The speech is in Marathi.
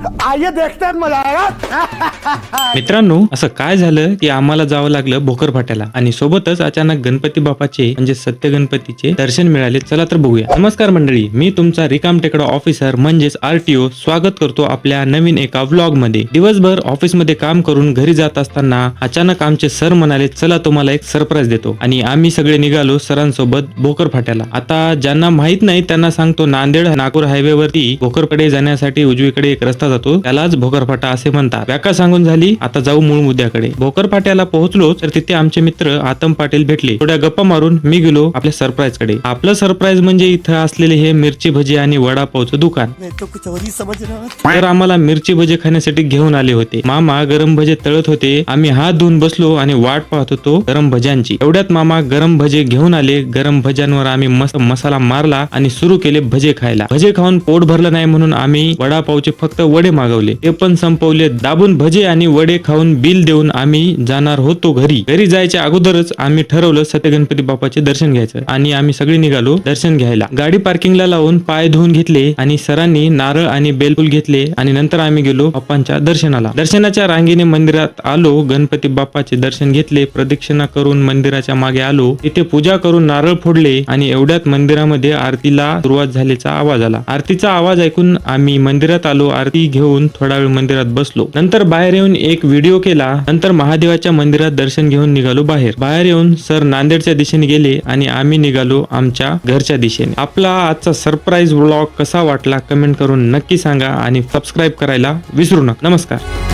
आइए देखते हैं, मजा आएगा। मित्रांनो, असं काय झालं की आम्हाला जावं लागलं भोकर फाट्याला आणि सोबतच अचानक गणपती बाप्पाचे म्हणजे सत्य गणपतीचे दर्शन मिळाले. चला तर बघूया. नमस्कार मंडळी, मी तुमचा रिकाम टेकडा ऑफिसर म्हणजेच RTO स्वागत करतो आपल्या नवीन एका व्लॉग मध्ये. दिवसभर ऑफिस मध्ये काम करून घरी जात असताना अचानक आमचे सर म्हणाले चला तुम्हाला एक सरप्राईज देतो आणि आम्ही सगळे निघालो सरांसोबत भोकर फाट्याला. आता ज्यांना माहित नाही त्यांना सांगतो, नांदेड नागपूर हायवे वरती भोकरकडे जाण्यासाठी उजवीकडे एक रस्ता जातो, त्यालाच भोकर फाटा असे म्हणतात. व्याख्या सांगून झाली, आता जाऊ मूळ मुद्द्याकडे. भोकर फाट्याला पोहोचलो तर तिथे आमचे मित्र आतम पाटील भेटले. थोड्या गप्पा मारून मी गेलो आपल्या सरप्राईज कडे. आपलं सरप्राईज म्हणजे इथं असलेले हे मिरची भजी आणि वडापावचं दुकान. तर आम्हाला मिरची भजी खाण्यासाठी घेऊन आले होते. मामा गरम भजे तळत होते. आम्ही हात धुवून बसलो आणि वाट पाहत होतो गरम भज्यांची. एवढ्यात मामा गरम भजे घेऊन आले. गरम भज्यांवर आम्ही मस्त मसाला मारला आणि सुरू केले भजे खायला. भजे खाऊन पोट भरलं नाही म्हणून आम्ही वडापावचे फक्त वडे मागवले, ते पण संपवले. दाबून भजे आणि वडे खाऊन बिल देऊन आम्ही जाणार होतो घरी. घरी जायच्या अगोदरच आम्ही ठरवलं सत्य गणपती बाप्पाचे दर्शन घ्यायचं आणि आम्ही सगळे निघालो दर्शन घ्यायला. गाडी पार्किंगला लावून पाय धुवून घेतले आणि सरांनी नारळ आणि बेलफूल घेतले आणि नंतर आम्ही गेलो बाप्पांच्या दर्शनाला. दर्शनाच्या रांगेने मंदिरात आलो. गणपती बाप्पाचे दर्शन घेतले. प्रदक्षिणा करून मंदिराच्या मागे आलो. तिथे पूजा करून नारळ फोडले आणि एवढ्यात मंदिरामध्ये आरतीला सुरुवात झाल्याचा आवाज आला. आरतीचा आवाज ऐकून आम्ही मंदिरात आलो. आरती घेऊन थोडा वेळ मंदिरात बसलो. नंतर बाहेर येऊन एक व्हिडिओ केला. नंतर महादेवाच्या मंदिरात दर्शन घेऊन निघालो बाहेर. बाहेर येऊन सर नांदेडच्या दिशेने गेले आणि आम्ही निघालो आमच्या घरच्या दिशेने. आपला आजचा सरप्राईज व्लॉग कसा वाटला कमेंट करून नक्की सांगा आणि सबस्क्राईब करायला विसरू नका. नमस्कार.